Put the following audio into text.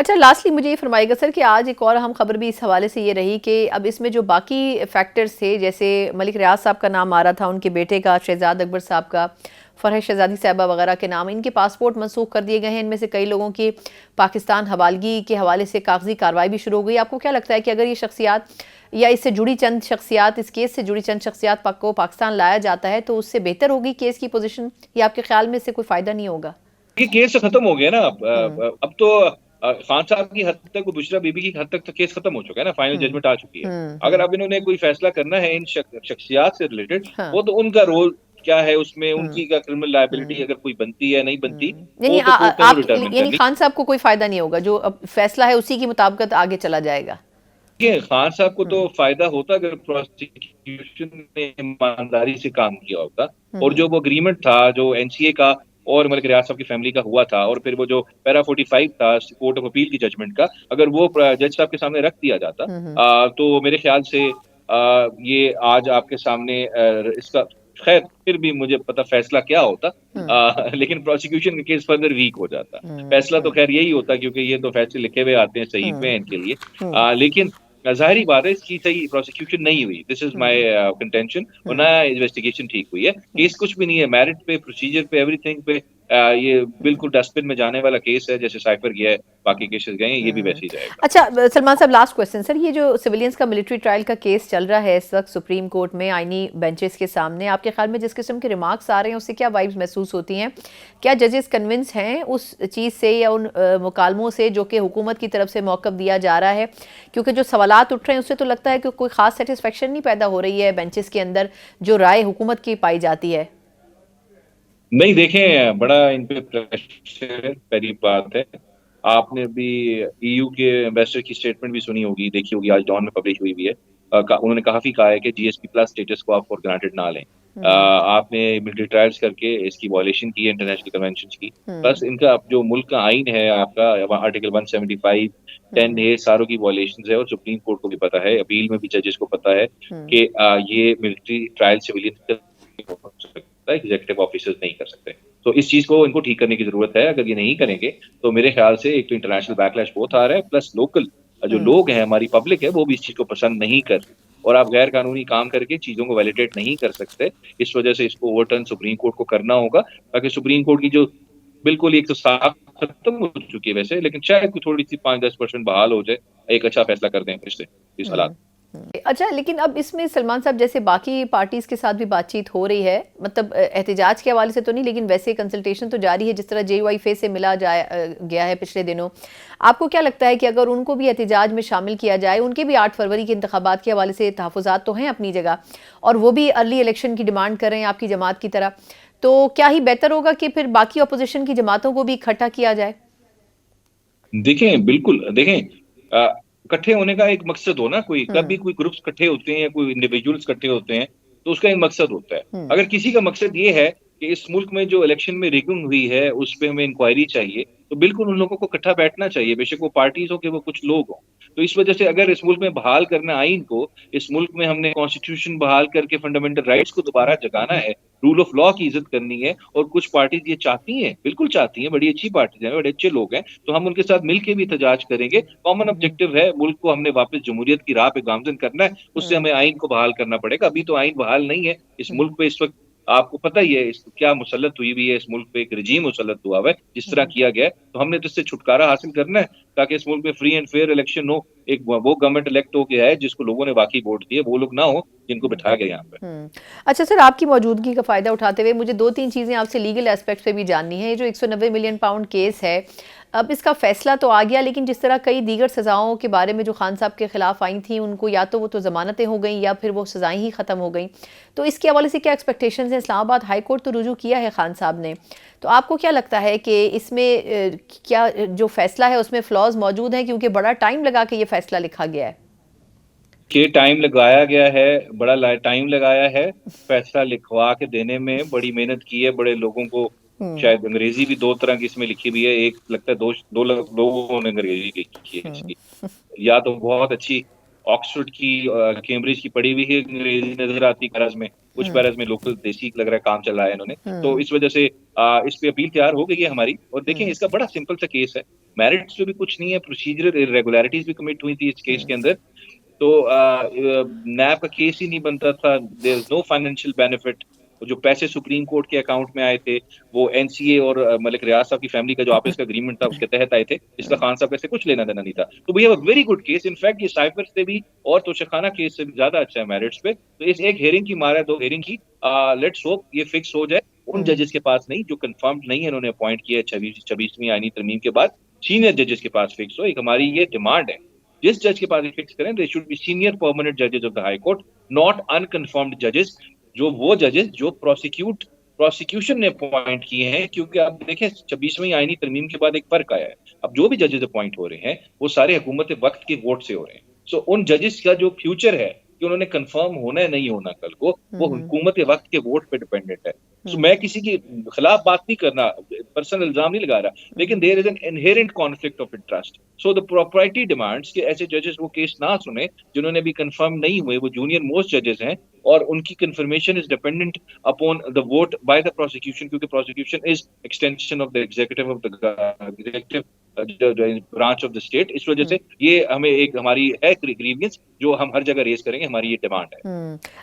अच्छा, लास्टली मुझे ये फरमाइएगा सर कि आज एक और हम खबर भी इस हवाले से ये रही कि अब इसमें जो बाकी फैक्टर्स थे, जैसे मलिक रियाज साहब का नाम आ रहा था, उनके बेटे का शहजाद अकबर साहब का, फरहत शहजादी साहबा वगैरह के नाम, इनके पासपोर्ट मनसूख कर दिए गए हैं। इनमें से कई लोगों की पाकिस्तान हवालगी के हवाले से कागजी कार्रवाई भी शुरू हो गई। आपको क्या लगता है कि अगर ये शख्सियात या इससे जुड़ी चंद शख्सियात, इस केस से जुड़ी चंद शख्सियात को पाकिस्तान लाया जाता है तो उससे बेहतर होगी केस की पोजीशन, या आपके ख्याल में इससे कोई फायदा नहीं होगा? ये केस तो खत्म हो गया ना अब। हम्म। अब तो खान साहब की हद तक, बुशरा बीबी की हद तक तो केस खत्म हो चुका है ना, फाइनल हम्म। जजमेंट आ चुकी है। अगर अब इन्होंने कोई फैसला करना है इन शख्सियात से रिलेटेड, हाँ। वो तो उनका रोल क्या है उसमें, हम्म। उनकी क्या क्रिमिनल लायबिलिटी हम्म। अगर कोई बनती है नहीं बनती, यानी वो तो कोर्ट ने वो आप डिटरमिन यानी करनी। खान साहब को कोई फायदा नहीं होगा, जो अब फैसला है उसी के मुताबिक आगे चला जाएगा। देखिए, खान साहब को तो हम्म। फायदा होता अगर प्रोसिक्यूशन ने ईमानदारी से काम किया होता, और हम्म। जो वो अग्रीमेंट था जो एनसीए का और मलिक रियाज साहब की फैमिली का हुआ था, और फिर वो जो पैरा 45 था कोर्ट ऑफ अपील की जजमेंट का, अगर वो जज साहब के सामने रख दिया जाता, हम्म। तो मेरे ख्याल से ये आज आपके सामने इसका, खैर फिर भी मुझे पता फैसला क्या होता। हम्म। लेकिन प्रोसिक्यूशन का केस फर्दर वीक हो जाता। हम्म। फैसला तो हम्म। खैर यही होता, क्योंकि ये तो फैसले लिखे हुए आते हैं, सही हम्म। में इनके लिए। हम्म। लेकिन जाहिर बात है इसकी सही प्रोसिक्यूशन नहीं हुई, this is my hmm. Contention, और ना हम्म। इन्वेस्टिगेशन ठीक हुई है। हम्म। केस कुछ भी नहीं है, मेरिट पे, प्रोसीजर पे, एवरीथिंग पे ये हम्म। बिल्कुल डस्टबिन में जाने वाला केस है। जैसे साइफर गया है, बाकी केसेस गए हैं, ये भी हम्म। वैसे ही जाएगा। अच्छा, सलमान साहब, लास्ट क्वेश्चन सर, ये जो सिविलियंस का मिलिट्री ट्रायल का केस चल रहा है इस वक्त सुप्रीम कोर्ट में आईनी बेंचेस के सामने, आपके ख्याल में जिस किस्म के रिमार्क्स आ रहे हैं उससे क्या वाइब्स महसूस होती हैं? क्या जजेस कन्विंस हैं उस चीज़ से या उन मुकालमों से जो कि हुकूमत की तरफ से मौक़िफ़ दिया जा रहा है? क्योंकि जो सवालात उठ रहे हैं उससे तो लगता है कि कोई ख़ास सेटिस्फेक्शन नहीं पैदा हो रही है बेंचेस के अंदर जो राय हुकूमत की पाई जाती है। नहीं, देखें, बड़ा इन पे प्रेशर है, पहली बात है। आपने भी ईयू के एम्बेसडर की स्टेटमेंट भी सुनी होगी, देखी होगी, आज डॉन में पब्लिश हुई भी है। उन्होंने काफी कहा है कि जीएसपी प्लस स्टेटस को आप फॉर ग्रांटेड ना लें। हम्म। आपने मिलिट्री ट्रायल्स करके इसकी वॉयलेशन की है इंटरनेशनल कन्वेंशन की। हम्म। प्लस इनका जो मुल्क का आइन है आपका, आर्टिकल 175, 10 हम्म। ए, सारों की वॉयलेशन है, और सुप्रीम कोर्ट को भी पता है, अपील में भी जजेस को पता है हम्म। कि ये मिलिट्री ट्रायल सिविलियन हो सकता है, एग्जीक्यूटिव ऑफिसर्स नहीं कर सकते। तो इस चीज को इनको ठीक करने की जरूरत है। अगर ये नहीं करेंगे तो मेरे ख्याल से एक तो इंटरनेशनल बैकलैश बहुत आ रहा है, प्लस लोकल जो हम्म। लोग हैं, हमारी पब्लिक है, वो भी इस चीज को पसंद नहीं कर रही। और आप गैर कानूनी काम करके चीजों को वैलिडेट नहीं कर सकते। इस वजह से इसको ओवरटर्न सुप्रीम कोर्ट को करना होगा, ताकि सुप्रीम कोर्ट की जो बिल्कुल एक तो साख खत्म हो चुकी है वैसे, लेकिन शायद कोई थोड़ी सी 5-10% बहाल हो जाए, एक अच्छा फैसला कर दें इससे, इस हालात। हम्म। अच्छा, लेकिन अब इसमें सलमान साहब जैसे बाकी पार्टीज के साथ भी बातचीत हो रही है, मतलब एहतजाज के हवाले से तो नहीं, लेकिन वैसे कंसल्टेशन तो जारी है, जिस तरह JYF से मिला गया है पिछले दिनों। आपको क्या लगता है कि अगर उनको भी एहतजाज में शामिल किया जाए, उनके भी 8 फरवरी के इंतखाबात के हवाले से तहफ़्फ़ुज़ात तो हैं अपनी जगह, और वो भी अर्ली इलेक्शन की डिमांड कर रहे हैं आपकी जमात की तरह, तो क्या ही बेहतर होगा कि फिर बाकी अपोजिशन की जमातों को भी इकट्ठा किया जाए? देखें, बिल्कुल देखें, इकट्ठे होने का एक मकसद हो ना, कोई कब भी हम्म। कोई ग्रुप्स इकट्ठे होते हैं या कोई इंडिविजुअल्स इकट्ठे होते हैं, तो उसका एक मकसद होता है। हम्म। अगर किसी का मकसद ये है कि इस मुल्क में जो इलेक्शन में रिगिंग हुई है उस पे हमें इंक्वायरी चाहिए, तो बिल्कुल उन लोगों को इकट्ठा बैठना चाहिए, बेशक वो पार्टीज हो कि वो कुछ लोग हों। तो इस वजह से अगर इस मुल्क में बहाल करना आइन को, इस मुल्क में हमने कॉन्स्टिट्यूशन बहाल करके फंडामेंटल राइट्स को दोबारा जगाना है, रूल ऑफ लॉ की इज्जत करनी है, और कुछ पार्टीज ये चाहती हैं, बिल्कुल चाहती हैं, बड़ी अच्छी पार्टीज हैं, बड़े अच्छे लोग हैं, तो हम उनके साथ मिलकर भी एहतजाज करेंगे। कॉमन ऑब्जेक्टिव है, मुल्क को हमने वापस जमहूरियत की राह पे गामजन करना है, उससे हम्म। हमें आइन को बहाल करना पड़ेगा। अभी तो आइन बहाल नहीं है इस हम्म। मुल्क पे इस वक्त। आपको पता ही है इस क्या मुसल्लत हुई भी है इस मुल्क पे, एक रजीम मुसल्लत हुआ हुआ है जिस तरह हम्म। किया गया है। तो हमने तो इससे छुटकारा हासिल करना है, ताकि इस मुल्क में फ्री एंड फेयर इलेक्शन हो, एक वो गवर्नमेंट इलेक्ट हो गया है जिसको लोगों ने वाकई वोट दिए, वो लोग ना हो जिनको हम्म। बिठाया गया यहाँ पे। हम्म। अच्छा सर, आपकी मौजूदगी का फ़ायदा उठाते हुए मुझे 2-3 चीज़ें आपसे लीगल एस्पेक्ट पे भी जाननी है। ये जो 190 मिलियन पाउंड केस है, अब इसका फ़ैसला तो आ गया, लेकिन जिस तरह कई दीगर सज़ाओं के बारे में जो खान साहब के ख़िलाफ़ आई थी, उनको या तो वो तो ज़मानतें हो गई या फिर वो सज़ाएँ ही ख़त्म हो गई। तो इसके हवाले से क्या एक्सपेक्टेशंस हैं? इस्लामाबाद हाई कोर्ट तो रुजू किया है खान साहब ने। तो आपको क्या लगता है कि इसमें क्या जो फ़ैसला है उसमें फ्लॉज़ मौजूद हैं, क्योंकि बड़ा टाइम लगा के ये फ़ैसला लिखा गया है? के टाइम लगाया गया है, बड़ा टाइम लगाया है, फैसला लिखवा के देने में बड़ी मेहनत की है, बड़े लोगों को। हुँ। शायद अंग्रेजी भी दो तरह की इसमें लिखी हुई है, एक लगता है दो दो लोगों ने अंग्रेजी लिखी है हुँ। इसकी। या तो बहुत अच्छी ऑक्सफोर्ड की कैम्ब्रिज की पढ़ी हुई है अंग्रेजी नजर आती है पैराज में, कुछ हम्म पैराज में लोकल देसी लग रहा है काम चल रहा है इन्होंने। तो हम्म इस वजह से इस पे अपील तैयार हो गई है हमारी। और देखें हम्म इसका बड़ा सिंपल सा केस है, मेरिट्स पे भी कुछ नहीं है, प्रोसीजरल इरेगुलरिटीज भी कमिट हुई थी इस केस हम्म के अंदर। तो नैब का केस ही नहीं बनता था, there is no financial benefit. जो पैसे सुप्रीम कोर्ट के अकाउंट में आए थे वो एनसीए और मलिक रियाज साहब की फैमिली का जो आपस का एग्रीमेंट था उसके तहत आए थे, जिसका खान साहब से कुछ लेना देना नहीं था। तो we have a very good case, in fact ये साइफर से भी और तोशाखाना केस से भी ज्यादा अच्छा है मेरिट्स पे। तो इस एक हेयरिंग की मारा है, दो हेयरिंग की, लेट्स होप ये फिक्स हो जाए। उन हम्म जजेस के पास नहीं जो कंफर्म्ड नहीं है, इन्होंने अपॉइंट किया है 26वीं आईनी तरमीम के बाद, सीनियर जजेस के पास फिक्स हो। एक हमारी ये डिमांड है, जिस जज के पास फिक्स करें, they should be senior permanent जजेस of the high court, not unconfirmed जजेस। जो वो जजेस जो प्रोसिक्यूशन ने अपॉइंट किए हैं, क्योंकि आप देखें 26वीं आईनी तरमीम के बाद एक फर्क आया है। अब जो भी जजेस अपॉइंट हो रहे हैं वो सारे हुकूमत वक्त के वोट से हो रहे हैं। सो उन जजेस का जो फ्यूचर है कि उन्होंने कंफर्म होना है नहीं होना कल को, वो हम्म हुकूमत वक्त के वोट पे डिपेंडेंट है। सो हम्म मैं किसी के खिलाफ बात नहीं करना, पर्सनल इल्जाम नहीं लगा रहा, लेकिन hmm there is an inherent conflict of interest. So the property demands कि ऐसे जजेस वो केस ना सुने जिन्होंने अभी कंफर्म नहीं हुए, वो जूनियर मोस्ट जजेस हैं, और उनकी confirmation is dependent upon the vote by the prosecution, क्योंकि prosecution is extension of the executive branch of the state. इस वजह हम्म से ये हमें एक हमारी है ग्रीवियंस जो हम हर जगह रेज करेंगे, हमारी ये डिमांड है। हम्म